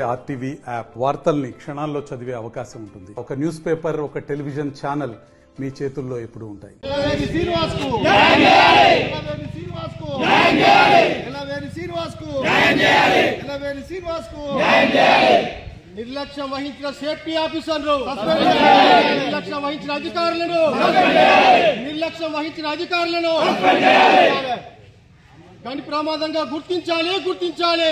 RTV app వార్తల్ని క్షణాల్లో చదివే అవకాశం ఉంటుంది. ఒక న్యూస్ పేపర్, ఒక టెలివిజన్ ఛానల్ మీ చేతుల్లో ఎప్పుడు ఉంటాయి. నిర్లక్ష్యం వహించిన సేఫ్టీ ఆఫీసర్లు, నిర్లక్ష్యం వహించిన అధికారులను, నిర్లక్ష్యం వహించిన అధికారులను గని ప్రమాదంగా గుర్తించాలి.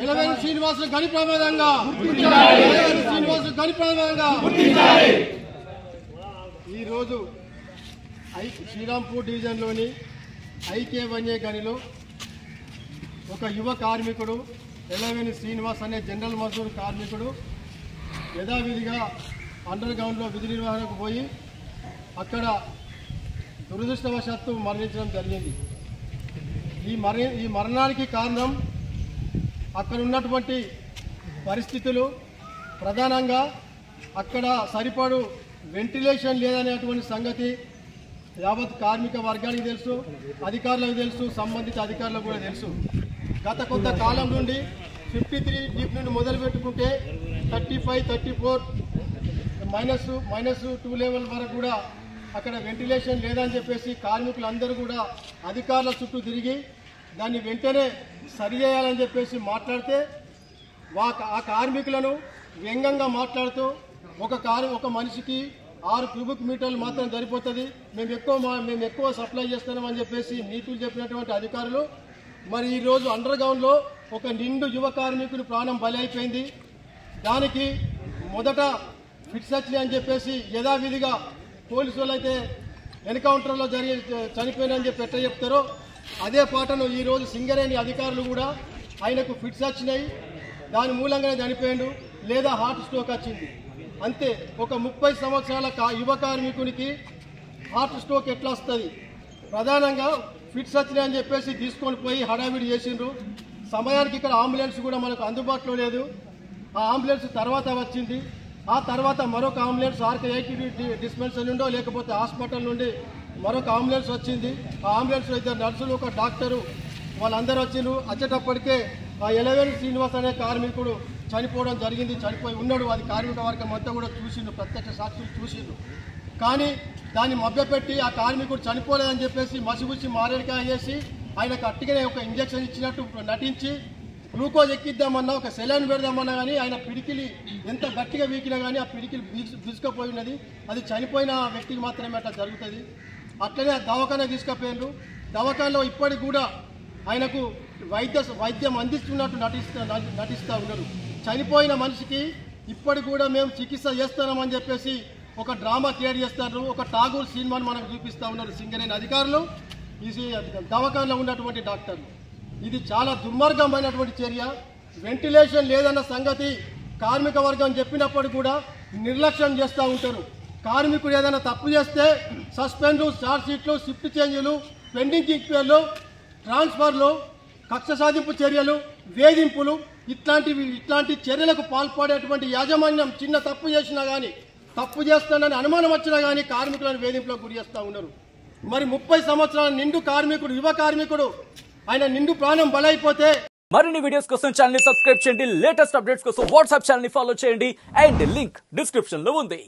ఎలవేలు శ్రీనివాసులు గని ప్రమాదంగా ఈరోజు శ్రీరాంపూర్ డివిజన్లోని ఐకే గనిలో ఒక యువ కార్మికుడు ఎలవేని శ్రీనివాస్ అనే జనరల్ మజదూర్ కార్మికుడు యథావిధిగా అండర్ గ్రౌండ్లో విధి నిర్వహణకు పోయి అక్కడ దురదృష్టవశాత్తు మరణించడం జరిగింది. ఈ మరణానికి కారణం అక్కడ ఉన్నటువంటి పరిస్థితులు, ప్రధానంగా అక్కడ సరిపడు వెంటిలేషన్ లేదనేటువంటి సంగతి యావత్ కార్మిక వర్గానికి తెలుసు, అధికారులకు తెలుసు, సంబంధిత అధికారులకు కూడా తెలుసు. గత కొంత కాలం నుండి 53 డీప్ నుండి మొదలు పెట్టుకుంటే 35, 34 -2 లెవెల్ వరకు కూడా అక్కడ వెంటిలేషన్ లేదని చెప్పేసి కార్మికులందరూ కూడా అధికారుల చుట్టూ తిరిగి దాన్ని వెంటనే సరిచేయాలని చెప్పేసి మాట్లాడితే ఆ కార్మికులను వ్యంగ్యంగా మాట్లాడుతూ ఒక మనిషికి 6 క్యూబిక్ మీటర్లు మాత్రం సరిపోతుంది, మేము ఎక్కువ సప్లై చేస్తున్నామని చెప్పేసి నీతులు చెప్పినటువంటి అధికారులు మరి ఈరోజు అండర్ గ్రౌండ్లో ఒక నిండు యువ కార్మికుని ప్రాణం బలి అయిపోయింది. దానికి మొదట ఫిట్ సర్జరీ అని చెప్పేసి యథావిధిగా పోలీసు వాళ్ళు అయితే ఎన్కౌంటర్లో చనిపోయినని చెప్పి ఎట్లా చెప్తారో అదే పాటను ఈరోజు సింగరేణి అధికారులు కూడా ఆయనకు ఫిట్స్ వచ్చినాయి, దాని మూలంగానే చనిపోయాడు లేదా హార్ట్ స్ట్రోక్ వచ్చింది. అంతే. ఒక 30 సంవత్సరాల యువ కార్మికునికి హార్ట్ స్ట్రోక్ ఎట్లా వస్తుంది? ప్రధానంగా ఫిట్స్ వచ్చినాయి అని చెప్పేసి తీసుకొని పోయి హడావిడి చేసిండ్రు. సమయానికి ఇక్కడ అంబులెన్స్ కూడా మనకు అందుబాటులో లేదు. ఆ అంబులెన్స్ తర్వాత వచ్చింది. ఆ తర్వాత మరొక అంబులెన్స్ RK80 డిస్పెన్సరీ నుండో లేకపోతే హాస్పిటల్ నుండి మరొక అంబులెన్స్ వచ్చింది. ఆ అంబులెన్స్లో 2 నర్సులు, ఒక డాక్టరు, వాళ్ళందరూ వచ్చిండ్రు. వచ్చేటప్పటికే ఆ ఎలవేలు శ్రీనివాస్ అనే కార్మికుడు చనిపోవడం జరిగింది, చనిపోయి ఉన్నాడు. అది కార్మిక వర్గం అంతా కూడా చూసిండ్రు, ప్రత్యక్ష సాక్షులు చూసిండ్రు. కానీ దాన్ని మభ్యపెట్టి ఆ కార్మికుడు చనిపోలేదని చెప్పేసి మసిగుచ్చి మారేడికాయ చేసి ఆయనకు అట్టిగానే ఒక ఇంజక్షన్ ఇచ్చినట్టు నటించి గ్లూకోజ్ ఎక్కిద్దామన్నా, ఒక సెలైన్ పెడదామన్నా కానీ ఆయన పిడికిలి ఎంత గట్టిగా వీకినా కానీ ఆ పిడికిలి బిసుకపోయి ఉన్నది. అది చనిపోయిన వ్యక్తికి మాత్రమే అట్లా జరుగుతుంది. అట్లనే దవాఖానా తీసుకుపోయినారు. దవాఖానలో ఇప్పటికి కూడా ఆయనకు వైద్యం అందిస్తున్నట్టు నటిస్తూ ఉన్నారు. చనిపోయిన మనిషికి ఇప్పటికి కూడా మేము చికిత్స చేస్తున్నామని చెప్పేసి ఒక డ్రామా క్రియేట్ చేస్తారు. ఒక ఠాగూర్ సినిమాను మనకు చూపిస్తూ ఉన్నారు సింగరేణి అధికారులు, ఈ దవాఖానలో ఉన్నటువంటి డాక్టర్లు. ఇది చాలా దుర్మార్గమైనటువంటి చర్య. వెంటిలేషన్ లేదన్న సంగతి కార్మిక వర్గం చెప్పినప్పుడు కూడా నిర్లక్ష్యం చేస్తూ ఉంటారు. కార్మికుడు ఏదైనా తప్పు చేస్తే సస్పెండ్లు, చార్జ్ షీట్లు, షిఫ్ట్ చేంజ్లు, పెండింగ్ ఇంక్వైరీలు, ట్రాన్స్ఫర్లు, కక్ష సాధింపు చర్యలు, వేధింపులు, ఇట్లాంటి చర్యలకు పాల్పడేటువంటి యాజమాన్యం చిన్న తప్పు చేసినా కానీ, తప్పు చేస్తానని అనుమానం వచ్చినా కానీ కార్మికులను వేధింపులకు గురి చేస్తూ ఉన్నారు. మరి 30 సంవత్సరాల నిండు కార్మికుడు, యువ కార్మికుడు, ఆయన నిండు ప్రాణం బలైపోతే మరిన్ని వీడియోస్ కోసం ఛానల్ ని సబ్స్క్రైబ్ చేయండి. లేటెస్ట్ అప్డేట్స్ కోసం వాట్సాప్ ఛానల్ ని ఫాలో చేయండి. అండ్ లింక్ డిస్క్రిప్షన్ లో ఉంది.